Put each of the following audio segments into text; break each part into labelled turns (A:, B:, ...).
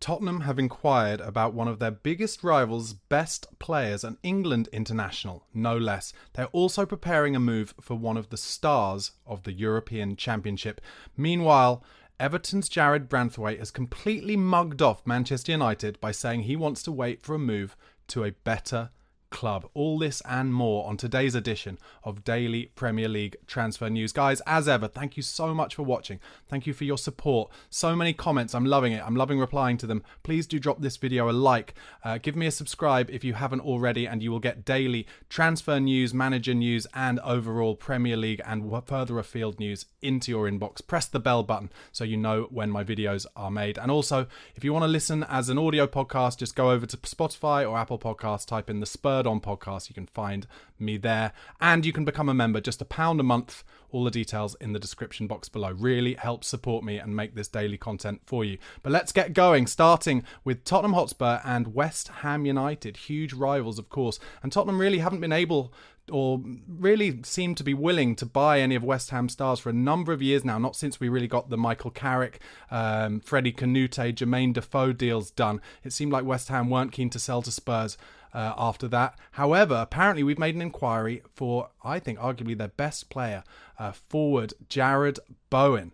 A: Tottenham have inquired about one of their biggest rivals' best players, an England international, no less. They're also preparing a move for one of the stars of the European Championship. Meanwhile, Everton's Jared Branthwaite has completely mugged off Manchester United by saying he wants to wait for a move to a better club. All this and more on today's edition of Daily Premier League Transfer News. Guys, as ever, thank you so much for watching. Thank you for your support. So many comments. I'm loving it. I'm loving replying to them. Please do drop this video a like. Give me a subscribe if you haven't already, and you will get daily transfer news, manager news, and overall Premier League and further afield news into your inbox. Press the bell button so you know when my videos are made. And also, if you want to listen as an audio podcast, just go over to Spotify or Apple Podcasts, type in the Spurs on podcast. You can find me there, and you can become a member, just £1 a month. All the details in the description box below. Really helps support me and make this daily content for you. But let's get going, starting with Tottenham Hotspur and West Ham United, huge rivals of course, and Tottenham really haven't been able or really seem to be willing to buy any of West Ham stars for a number of years now, not since we really got the Michael Carrick, Freddie Canute, Jermaine Defoe deals done. It seemed like West Ham weren't keen to sell to Spurs after that. However, apparently we've made an inquiry for, I think, arguably their best player, forward Jarrod Bowen.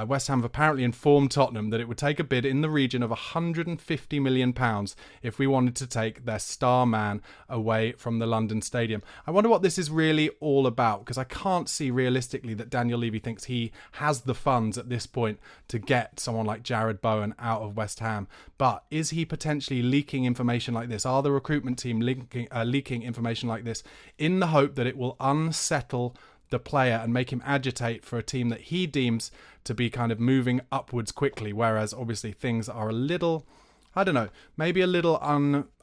A: West Ham have apparently informed Tottenham that it would take a bid in the region of £150 million if we wanted to take their star man away from the London Stadium. I wonder what this is really all about, because I can't see realistically that Daniel Levy thinks he has the funds at this point to get someone like Jarrod Bowen out of West Ham. But is he potentially leaking information like this? Are the recruitment team leaking information like this in the hope that it will unsettle the player and make him agitate for a team that he deems to be kind of moving upwards quickly, whereas obviously things are a little, I don't know, maybe a little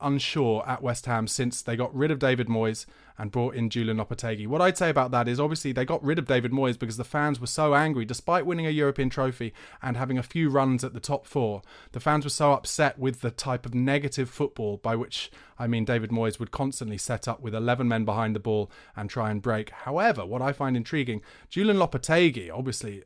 A: unsure at West Ham since they got rid of David Moyes and brought in Julian Lopetegui. What I'd say about that is obviously they got rid of David Moyes because the fans were so angry. Despite winning a European trophy and having a few runs at the top four, the fans were so upset with the type of negative football, by which I mean David Moyes would constantly set up with 11 men behind the ball and try and break. However, what I find intriguing, Julian Lopetegui, obviously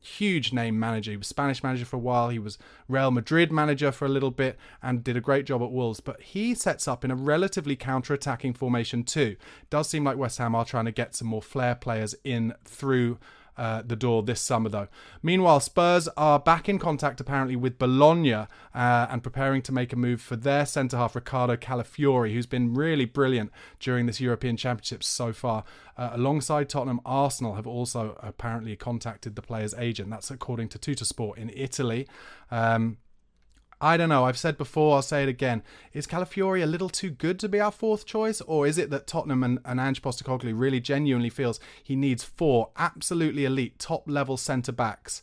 A: huge name manager. He was Spanish manager for a while. He was Real Madrid manager for a little bit and did a great job at Wolves. But he sets up in a relatively counter-attacking formation too. It does seem like West Ham are trying to get some more flair players in through the door this summer though. Meanwhile, Spurs are back in contact apparently with Bologna and preparing to make a move for their centre-half Riccardo Calafiori, who's been really brilliant during this European Championship so far. Alongside Tottenham, Arsenal have also apparently contacted the player's agent. That's according to Tuttosport in Italy. I don't know, I've said before, I'll say it again. Is Calafiori a little too good to be our fourth choice? Or is it that Tottenham and Ange Postecoglou really genuinely feels he needs 4 absolutely elite top-level centre-backs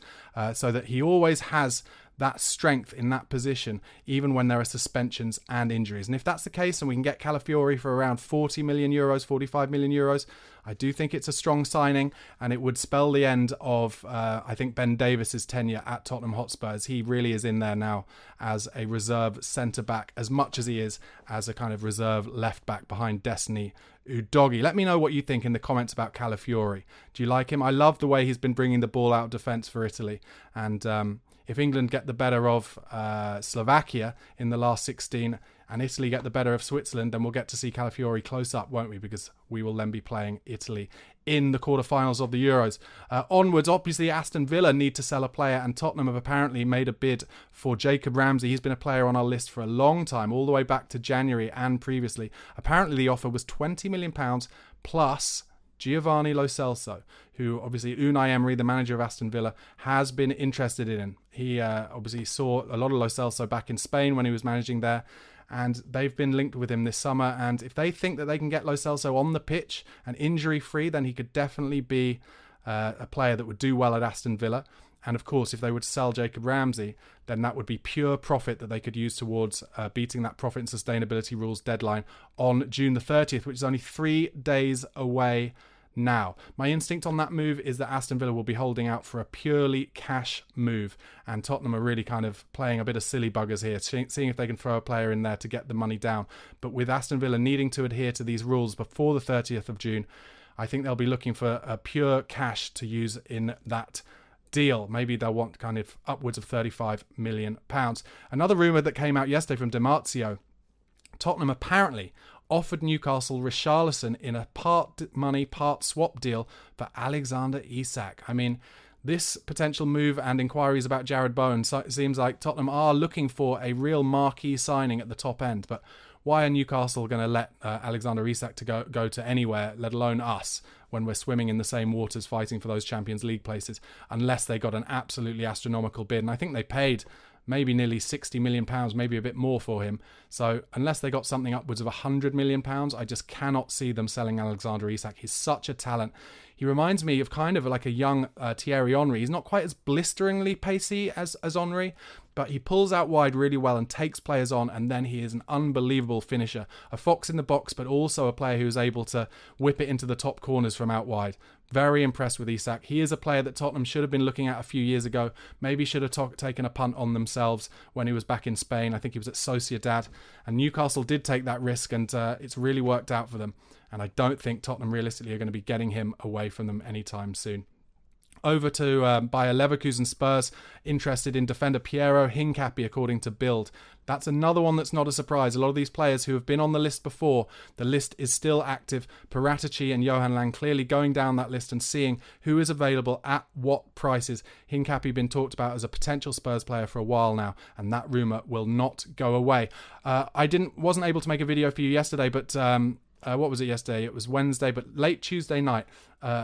A: so that he always has that strength in that position, even when there are suspensions and injuries? And if that's the case, and we can get Calafiori for around €40 million, €45 million, I do think it's a strong signing, and it would spell the end of, I think, Ben Davis's tenure at Tottenham Hotspur, as he really is in there now as a reserve centre-back, as much as he is as a kind of reserve left-back behind Destiny Udogie. Let me know what you think in the comments about Calafiori. Do you like him? I love the way he's been bringing the ball out of defence for Italy, and if England get the better of Slovakia in the last 16 and Italy get the better of Switzerland, then we'll get to see Calafiori close up, won't we? Because we will then be playing Italy in the quarterfinals of the Euros. Onwards, obviously, Aston Villa need to sell a player, and Tottenham have apparently made a bid for Jacob Ramsey. He's been a player on our list for a long time, all the way back to January and previously. Apparently, the offer was £20 million plus Giovanni Lo Celso, who obviously Unai Emery, the manager of Aston Villa, has been interested in. He obviously saw a lot of Lo Celso back in Spain when he was managing there, and they've been linked with him this summer. And if they think that they can get Lo Celso on the pitch and injury-free, then he could definitely be a player that would do well at Aston Villa. And of course, if they were to sell Jacob Ramsey, then that would be pure profit that they could use towards beating that profit and sustainability rules deadline on June the 30th, which is only 3 days away now. My instinct on that move is that Aston Villa will be holding out for a purely cash move, and Tottenham are really kind of playing a bit of silly buggers here, seeing if they can throw a player in there to get the money down. But with Aston Villa needing to adhere to these rules before the 30th of June, I think they'll be looking for a pure cash to use in that deal. Maybe they'll want kind of upwards of £35 million. Another rumour that came out yesterday from Demartio, Tottenham apparently offered Newcastle Richarlison in a part money, part swap deal for Alexander Isak. I mean, this potential move and inquiries about Jared Bowen, so it seems like Tottenham are looking for a real marquee signing at the top end. But why are Newcastle going to let Alexander Isak to go to anywhere, let alone us, when we're swimming in the same waters fighting for those Champions League places, unless they got an absolutely astronomical bid? And I think they paid maybe nearly £60 million, maybe a bit more for him. So unless they got something upwards of £100 million, I just cannot see them selling Alexander Isak. He's such a talent. He reminds me of kind of like a young Thierry Henry. He's not quite as blisteringly pacey as Henry, but he pulls out wide really well and takes players on, and then he is an unbelievable finisher. A fox in the box, but also a player who's able to whip it into the top corners from out wide. Very impressed with Isak. He is a player that Tottenham should have been looking at a few years ago. Maybe should have taken a punt on themselves when he was back in Spain. I think he was at Sociedad. And Newcastle did take that risk, and it's really worked out for them. And I don't think Tottenham realistically are going to be getting him away from them anytime soon. Over to Bayer Leverkusen. Spurs interested in defender Piero Hincapié, according to Bild. That's another one that's not a surprise. A lot of these players who have been on the list before, the list is still active. Paratici and Johan Lang clearly going down that list and seeing who is available at what prices. Hincapié been talked about as a potential Spurs player for a while now, and that rumour will not go away. I wasn't able to make a video for you yesterday, but what was it yesterday? It was Wednesday, but late Tuesday night,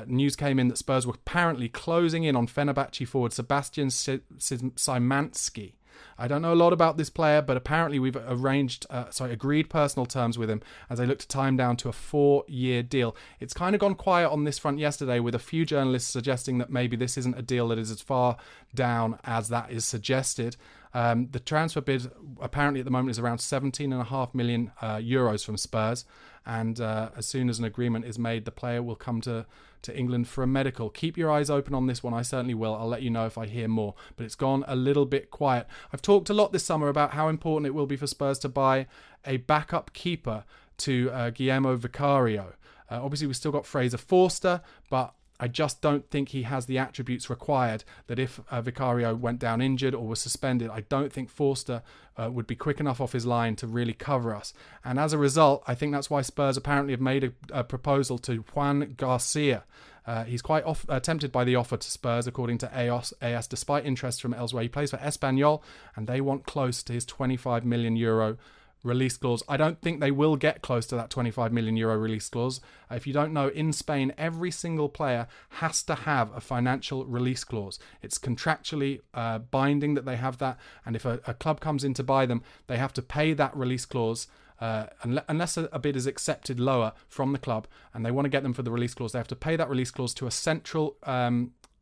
A: news came in that Spurs were apparently closing in on Fenerbahce forward Sebastian Szymanski. I don't know a lot about this player, but apparently we've agreed personal terms with him as they look to tie him down to a 4-year deal. It's kind of gone quiet on this front yesterday, with a few journalists suggesting that maybe this isn't a deal that is as far down as that is suggested. The transfer bid apparently at the moment is around €17.5 million from Spurs, and as soon as an agreement is made, the player will come to England for a medical. Keep your eyes open on this one. I certainly will. I'll let you know if I hear more, but it's gone a little bit quiet. I've talked a lot this summer about how important it will be for Spurs to buy a backup keeper to Guillermo Vicario. Obviously, we've still got Fraser Forster, but I just don't think he has the attributes required that if Vicario went down injured or was suspended, I don't think Forster would be quick enough off his line to really cover us. And as a result, I think that's why Spurs apparently have made a proposal to Juan Garcia. He's quite tempted by the offer to Spurs, according to AS, despite interest from elsewhere. He plays for Espanyol, and they want close to his €25 million release clause. I don't think they will get close to that €25 million release clause. If you don't know, in Spain, every single player has to have a financial release clause. It's contractually binding that they have that, and if a club comes in to buy them, they have to pay that release clause unless a bid is accepted lower from the club and they want to get them for the release clause. They have to pay that release clause to a central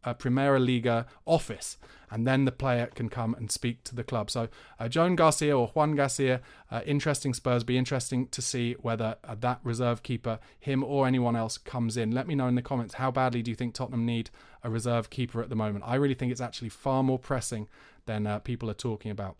A: Primera Liga office, and then the player can come and speak to the club. So Joan Garcia or Juan Garcia, interesting Spurs. Be interesting to see whether that reserve keeper, him or anyone else, comes in. Let me know in the comments, how badly do you think Tottenham need a reserve keeper at the moment? I really think it's actually far more pressing than people are talking about.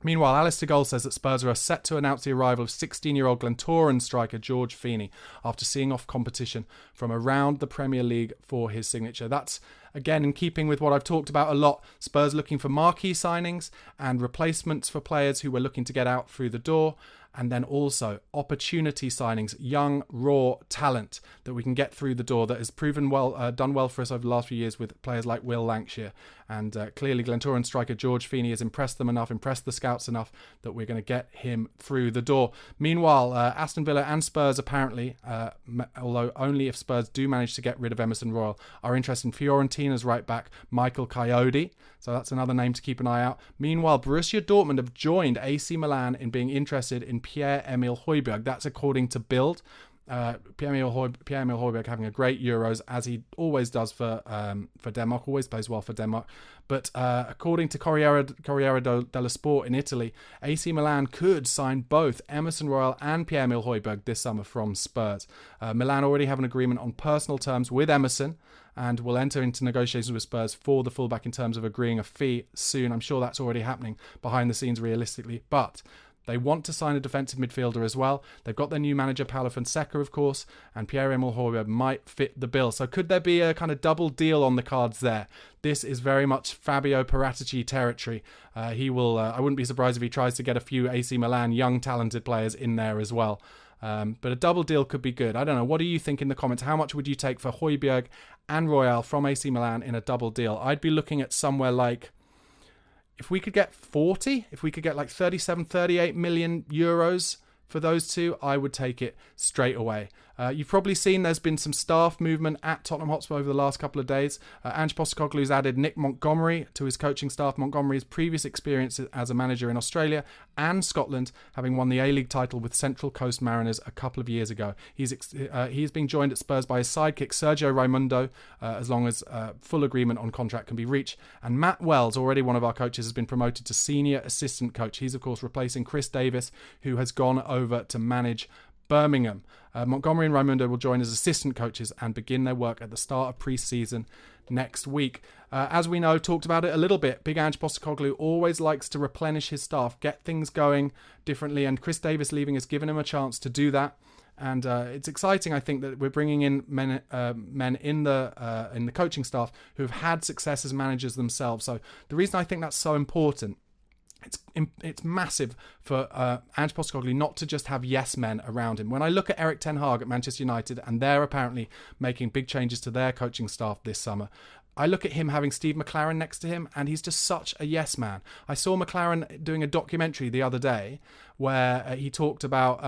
A: Meanwhile, Alistair Gold says that Spurs are set to announce the arrival of 16-year-old Glentoran striker George Feni after seeing off competition from around the Premier League for his signature. That's, again, in keeping with what I've talked about a lot. Spurs looking for marquee signings and replacements for players who were looking to get out through the door. And then also opportunity signings, young, raw talent that we can get through the door that has proven done well for us over the last few years with players like Will Lancashire. And clearly Glentoran striker George Feni has impressed them enough, impressed the scouts enough that we're going to get him through the door. Meanwhile, Aston Villa and Spurs apparently, although only if Spurs do manage to get rid of Emerson Royal, are interested in Fiorentina's right back, Michael Coyote. So that's another name to keep an eye out. Meanwhile, Borussia Dortmund have joined AC Milan in being interested in Pierre-Emile Højbjerg. That's according to Bild. Pierre-Emile Højbjerg having a great Euros, as he always does for Denmark, always plays well for Denmark. But according to Corriere dello Sport in Italy, AC Milan could sign both Emerson Royal and Pierre-Emile Højbjerg this summer from Spurs. Milan already have an agreement on personal terms with Emerson, and will enter into negotiations with Spurs for the fullback in terms of agreeing a fee soon. I'm sure that's already happening behind the scenes realistically, but They want to sign a defensive midfielder as well. They've got their new manager, Paulo Fonseca, of course, and Pierre-Emile Højbjerg might fit the bill. So could there be a kind of double deal on the cards there? This is very much Fabio Paratici territory. He will. I wouldn't be surprised if he tries to get a few AC Milan young talented players in there as well. But a double deal could be good. I don't know. What do you think in the comments? How much would you take for Højbjerg and Royal from AC Milan in a double deal? I'd be looking at somewhere like, if we could get 40, if we could get like 37, 38 million euros for those two, I would take it straight away. You've probably seen there's been some staff movement at Tottenham Hotspur over the last couple of days. Ange Postecoglou's added Nick Montgomery to his coaching staff. Montgomery's previous experience as a manager in Australia and Scotland, having won the A-League title with Central Coast Mariners a couple of years ago. He's being joined at Spurs by his sidekick Sergio Raimundo, as long as full agreement on contract can be reached. And Matt Wells, already one of our coaches, has been promoted to senior assistant coach. He's, of course, replacing Chris Davis, who has gone over to manage Birmingham. Montgomery and Raimundo will join as assistant coaches and begin their work at the start of pre-season next week. As we know, talked about it a little bit, Big Ange Postecoglou always likes to replenish his staff, get things going differently, and Chris Davis leaving has given him a chance to do that. And it's exciting, I think, that we're bringing in men in the coaching staff who have had success as managers themselves. So the reason I think that's so important, it's massive for Ange Postecoglou not to just have yes men around him. When I look at Erik ten Hag at Manchester United, and they're apparently making big changes to their coaching staff this summer, I look at him having Steve McLaren next to him, and he's just such a yes man. I saw McLaren doing a documentary the other day where he talked about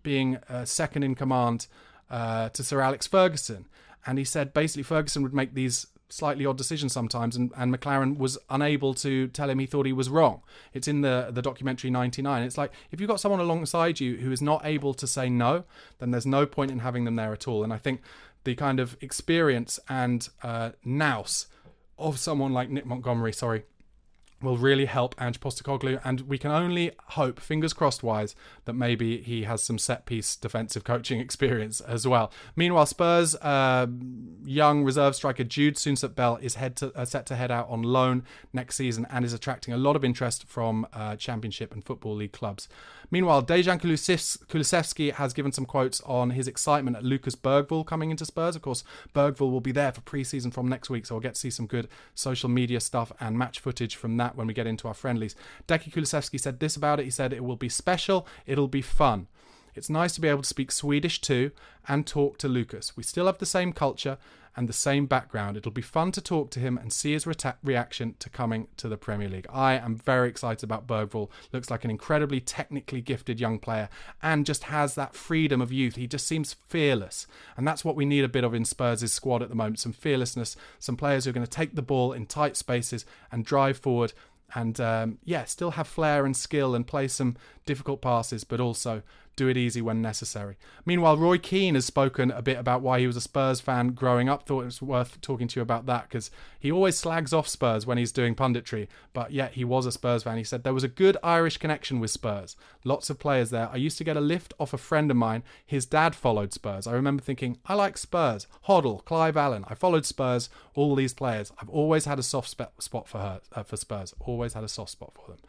A: being second in command to Sir Alex Ferguson, and he said basically Ferguson would make these slightly odd decisions sometimes, and McLaren was unable to tell him he thought he was wrong. It's in the documentary 99. It's like, if you've got someone alongside you who is not able to say no, then there's no point in having them there at all. And I think the kind of experience and nous of someone like Nick Montgomery, will really help Ange Postecoglou, and we can only hope, fingers crossed wise, that maybe he has some set-piece defensive coaching experience as well. Meanwhile, Spurs young reserve striker Jude Soonsup-Bell is set to head out on loan next season and is attracting a lot of interest from Championship and Football League clubs. Meanwhile, Dejan Kulusevski has given some quotes on his excitement at Lucas Bergvall coming into Spurs. Of course, Bergvall will be there for pre-season from next week, so we'll get to see some good social media stuff and match footage from that when we get into our friendlies. Dejan Kulusevski said this about it. He said, "It will be special. It'll be fun. It's nice to be able to speak Swedish too and talk to Lucas. We still have the same culture and the same background. It'll be fun to talk to him and see his reaction to coming to the Premier League." I am very excited about Bergvall. Looks like an incredibly technically gifted young player and just has that freedom of youth. He just seems fearless. And that's what we need a bit of in Spurs' squad at the moment. Some fearlessness, some players who are going to take the ball in tight spaces and drive forward and, still have flair and skill and play some difficult passes, but also do it easy when necessary. Meanwhile, Roy Keane has spoken a bit about why he was a Spurs fan growing up. Thought it was worth talking to you about that, because he always slags off Spurs when he's doing punditry, but yet he was a Spurs fan. He said, "There was a good Irish connection with Spurs. Lots of players there. I used to get a lift off a friend of mine. His dad followed Spurs. I remember thinking, I like Spurs. Hoddle, Clive Allen. I followed Spurs, all these players. I've always had a soft spot for Spurs. Always had a soft spot for them."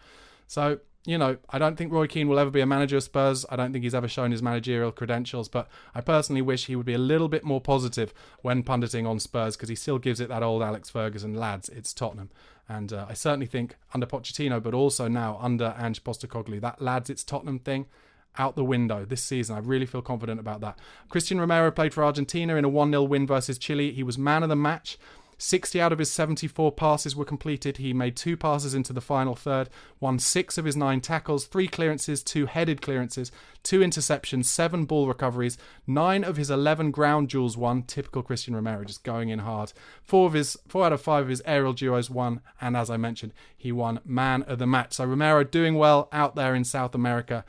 A: So, I don't think Roy Keane will ever be a manager of Spurs. I don't think he's ever shown his managerial credentials, but I personally wish he would be a little bit more positive when punditing on Spurs, because he still gives it that old Alex Ferguson, lads, it's Tottenham. And I certainly think under Pochettino, but also now under Ange Postecoglou, that lads, it's Tottenham thing, out the window this season. I really feel confident about that. Christian Romero played for Argentina in a 1-0 win versus Chile. He was man of the match. 60 out of his 74 passes were completed. He made 2 passes into the final third, won 6 of his 9 tackles, 3 clearances, 2 headed clearances, 2 interceptions, 7 ball recoveries, 9 of his 11 ground duels won. Typical Christian Romero, just going in hard. 4 out of 5 of his aerial duos won, and as I mentioned, he won man of the match. So Romero doing well out there in South America.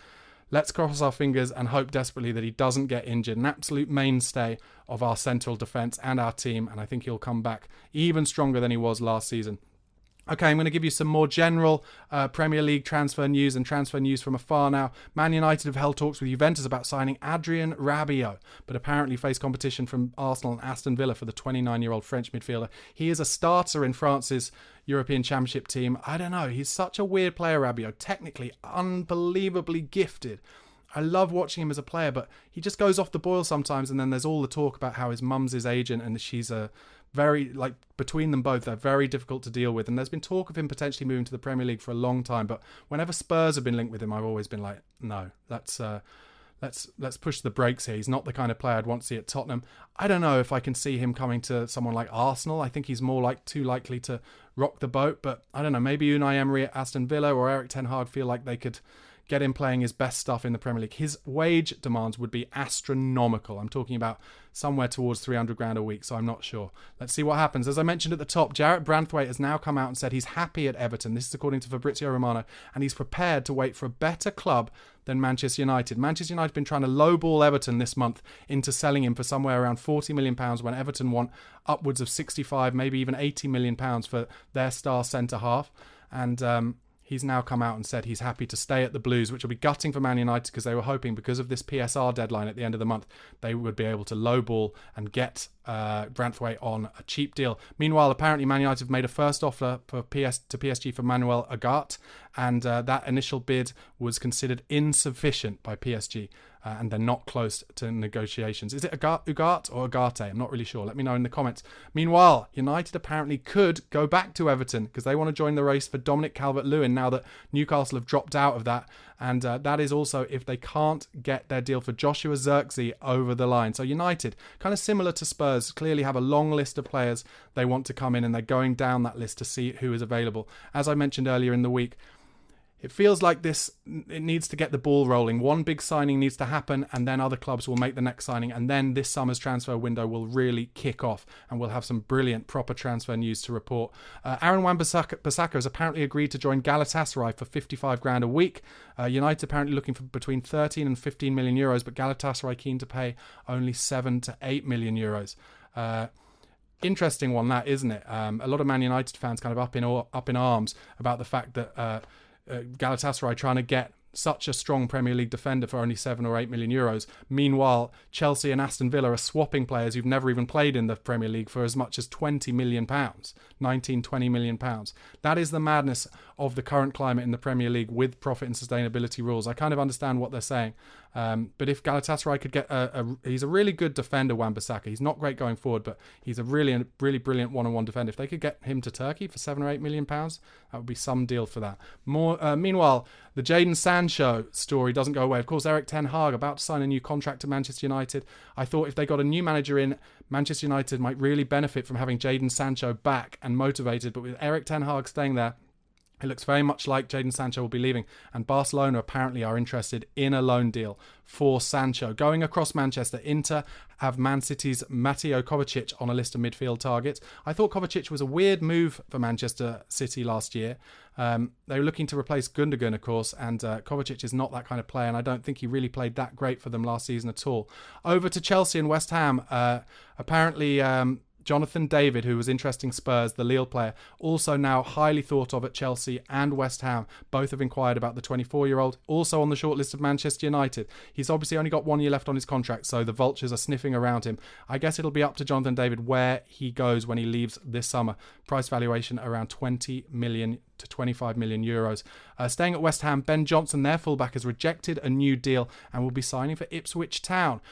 A: Let's cross our fingers and hope desperately that he doesn't get injured. An absolute mainstay of our central defence and our team, and I think he'll come back even stronger than he was last season. Okay, I'm going to give you some more general Premier League transfer news and transfer news from afar now. Man United have held talks with Juventus about signing Adrien Rabiot, but apparently face competition from Arsenal and Aston Villa for the 29-year-old French midfielder. He is a starter in France's European Championship team. I don't know, he's such a weird player, Rabiot. Technically, unbelievably gifted. I love watching him as a player, but he just goes off the boil sometimes, and then there's all the talk about how his mum's his agent and she's a very, between them both, they're very difficult to deal with. And there's been talk of him potentially moving to the Premier League for a long time, but whenever Spurs have been linked with him, I've always been like, no, let's push the brakes here. He's not the kind of player I'd want to see at Tottenham. I don't know if I can see him coming to someone like Arsenal. I think he's more too likely to rock the boat, but I don't know, maybe Unai Emery at Aston Villa or Erik ten Hag feel like they could get him playing his best stuff in the Premier League. His wage demands would be astronomical. I'm talking about somewhere towards 300 grand a week, so I'm not sure. Let's see what happens. As I mentioned at the top, Jarrett Branthwaite has now come out and said he's happy at Everton. This is according to Fabrizio Romano, and he's prepared to wait for a better club than Manchester United. Manchester United have been trying to lowball Everton this month into selling him for somewhere around £40 million when Everton want upwards of 65, maybe even £80 million for their star centre-half. And he's now come out and said he's happy to stay at the Blues, which will be gutting for Man United because they were hoping, because of this PSR deadline at the end of the month, they would be able to lowball and get Branthwaite on a cheap deal. Meanwhile, apparently Man United have made a first offer to PSG for Manuel Ugarte, and that initial bid was considered insufficient by PSG. And they're not close to negotiations. Is it Ugarte or Ugarte? I'm not really sure. Let me know in the comments. Meanwhile, United apparently could go back to Everton because they want to join the race for Dominic Calvert-Lewin now that Newcastle have dropped out of that. And that is also if they can't get their deal for Joshua Zirkzee over the line. So United, kind of similar to Spurs, clearly have a long list of players they want to come in, and they're going down that list to see who is available. As I mentioned earlier in the week, it feels like it needs to get the ball rolling. One big signing needs to happen, and then other clubs will make the next signing, and then this summer's transfer window will really kick off, and we'll have some brilliant, proper transfer news to report. Aaron Wan-Bissaka has apparently agreed to join Galatasaray for 55 grand a week. United apparently looking for between 13 and 15 million euros, but Galatasaray keen to pay only 7 to 8 million euros. Interesting one, that, isn't it? A lot of Man United fans kind of up in arms about the fact that Galatasaray trying to get such a strong Premier League defender for only 7 or 8 million euros. Meanwhile, Chelsea and Aston Villa are swapping players who've never even played in the Premier League for as much as £20 million, 19, 20 million pounds. That is the madness of the current climate in the Premier League with profit and sustainability rules. I kind of understand what they're saying. But if Galatasaray could get he's a really good defender, Wan-Bissaka. He's not great going forward, but he's a really brilliant one-on-one defender. If they could get him to Turkey for 7 or 8 million pounds, that would be some deal for that. Meanwhile, the Jadon Sancho story doesn't go away. Of course, Erik ten Hag about to sign a new contract to Manchester United. I thought if they got a new manager in, Manchester United might really benefit from having Jadon Sancho back and motivated. But with Erik ten Hag staying there, it looks very much like Jadon Sancho will be leaving, and Barcelona apparently are interested in a loan deal for Sancho. Going across Manchester, Inter have Man City's Mateo Kovacic on a list of midfield targets. I thought Kovacic was a weird move for Manchester City last year. They were looking to replace Gundogan, of course, and Kovacic is not that kind of player, and I don't think he really played that great for them last season at all. Over to Chelsea and West Ham. Apparently Jonathan David, who was interesting Spurs, the Lille player, also now highly thought of at Chelsea and West Ham. Both have inquired about the 24-year-old, also on the shortlist of Manchester United. He's obviously only got 1 year left on his contract, so the vultures are sniffing around him. I guess it'll be up to Jonathan David where he goes when he leaves this summer. Price valuation around 20 million to 25 million euros. Staying at West Ham, Ben Johnson, their fullback, has rejected a new deal and will be signing for Ipswich Town.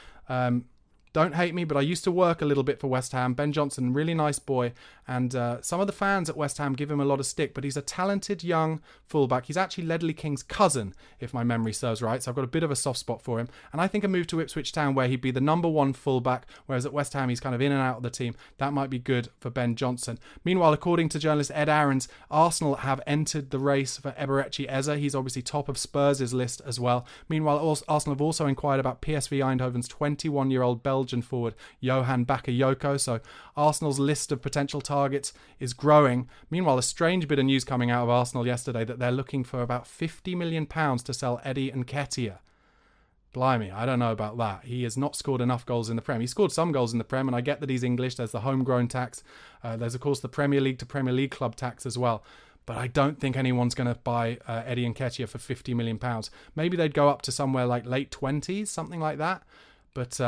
A: Don't hate me, but I used to work a little bit for West Ham. Ben Johnson, really nice boy. And some of the fans at West Ham give him a lot of stick, but he's a talented young fullback. He's actually Ledley King's cousin, if my memory serves right. So I've got a bit of a soft spot for him. And I think a move to Ipswich Town where he'd be the number one fullback, whereas at West Ham he's kind of in and out of the team. That might be good for Ben Johnson. Meanwhile, according to journalist Ed Aarons, Arsenal have entered the race for Eberechi Eze. He's obviously top of Spurs' list as well. Meanwhile, Arsenal have also inquired about PSV Eindhoven's 21-year-old Belgian forward Johan Bakayoko. So Arsenal's list of potential targets is growing. Meanwhile, a strange bit of news coming out of Arsenal yesterday that they're looking for about £50 million to sell Eddie Nketiah. Blimey, I don't know about that. He has not scored enough goals in the Prem. He scored some goals in the Prem, and I get that he's English. There's the homegrown tax. There's, of course, the Premier League to Premier League club tax as well. but I don't think anyone's going to buy Eddie Nketiah for £50 million. Maybe they'd go up to somewhere like late 20s, something like that. But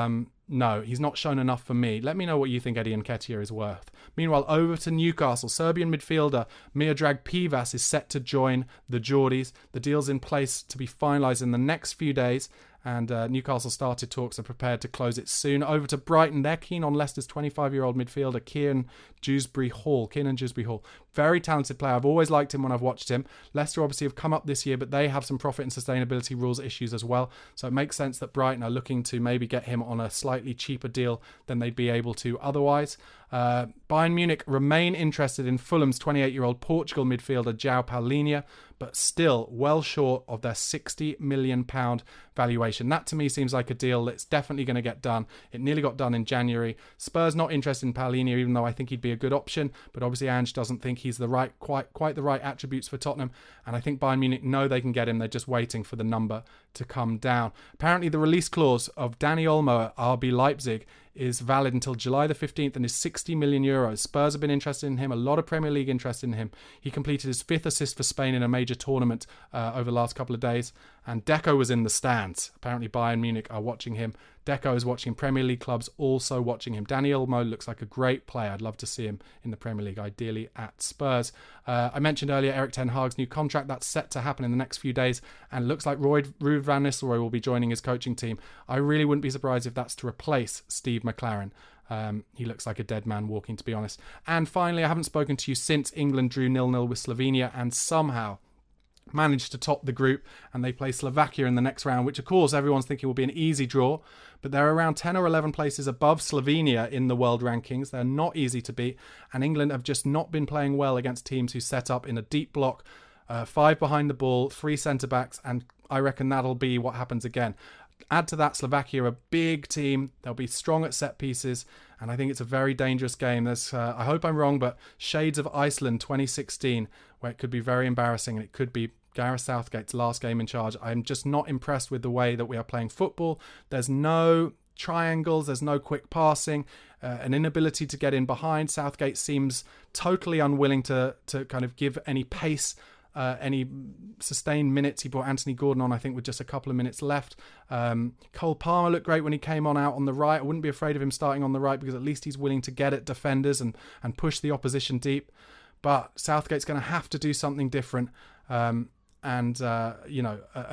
A: no, he's not shown enough for me. Let me know what you think Eddie Nketiah is worth. Meanwhile, over to Newcastle. Serbian midfielder Miodrag Pivas is set to join the Geordies. The deal's in place to be finalised in the next few days, and Newcastle started talks are prepared to close it soon. Over to Brighton. They're keen on Leicester's 25-year-old midfielder Kieran Dewsbury Hall. Very talented player. I've always liked him when I've watched him. Leicester obviously have come up this year, but they have some profit and sustainability rules issues as well. So it makes sense that Brighton are looking to maybe get him on a slightly cheaper deal than they'd be able to otherwise. Bayern Munich remain interested in Fulham's 28-year-old Portugal midfielder João Paulinho, but still well short of their £60 million valuation. That to me seems like a deal that's definitely going to get done. It nearly got done in January. Spurs not interested in Paulinho, even though I think he'd be a good option, but obviously Ange doesn't think he's the quite the right attributes for Tottenham, and I think Bayern Munich know they can get him. They're just waiting for the number to come down. Apparently the release clause of Dani Olmo at RB Leipzig is valid until July the 15th and is €60 million. Spurs have been interested in him. A lot of Premier League interest in him. He completed his 5th assist for Spain in a major tournament over the last couple of days. And Deco was in the stands. Apparently Bayern Munich are watching him. Deco is watching. Premier League clubs also watching him. Dani Olmo looks like a great player. I'd love to see him in the Premier League, ideally at Spurs. I mentioned earlier Erik ten Hag's new contract. That's set to happen in the next few days. And it looks like Ruud van Nistelrooy will be joining his coaching team. I really wouldn't be surprised if that's to replace Steve McLaren. He looks like a dead man walking, to be honest. And finally, I haven't spoken to you since England drew 0-0 with Slovenia and somehow managed to top the group, and they play Slovakia in the next round, which of course everyone's thinking will be an easy draw, but they're around 10 or 11 places above Slovenia in the world rankings. They're not easy to beat, and England have just not been playing well against teams who set up in a deep block, 5 behind the ball, 3 centre-backs, and I reckon that'll be what happens again. Add to that Slovakia, a big team. They'll be strong at set pieces, and I think it's a very dangerous game. There's, I hope I'm wrong, but shades of Iceland 2016, where it could be very embarrassing, and it could be Gareth Southgate's last game in charge. I'm just not impressed with the way that we are playing football. There's no triangles, there's no quick passing, an inability to get in behind. Southgate seems totally unwilling to kind of give any pace, any sustained minutes. He brought Anthony Gordon on, I think, with just a couple of minutes left. Cole Palmer looked great when he came on out on the right. I wouldn't be afraid of him starting on the right because at least he's willing to get at defenders and push the opposition deep. But Southgate's going to have to do something different. An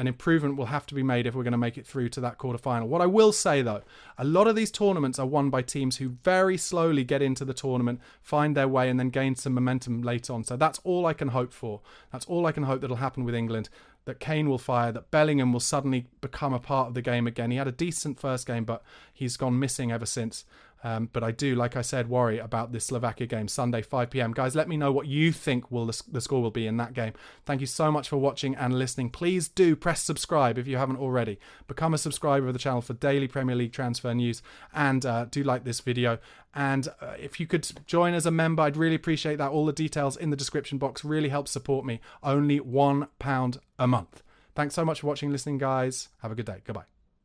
A: improvement will have to be made if we're going to make it through to that quarterfinal. What I will say, though, a lot of these tournaments are won by teams who very slowly get into the tournament, find their way, and then gain some momentum later on. So that's all I can hope for. That's all I can hope that'll happen with England, that Kane will fire, that Bellingham will suddenly become a part of the game again. He had a decent first game, but he's gone missing ever since. But I do, like I said, worry about this Slovakia game, Sunday, 5 p.m. Guys, let me know what you think the score will be in that game. Thank you so much for watching and listening. Please do press subscribe if you haven't already. Become a subscriber of the channel for daily Premier League transfer news, and do like this video. And if you could join as a member, I'd really appreciate that. All the details in the description box really help support me. Only £1 a month. Thanks so much for watching and listening, guys. Have a good day. Goodbye.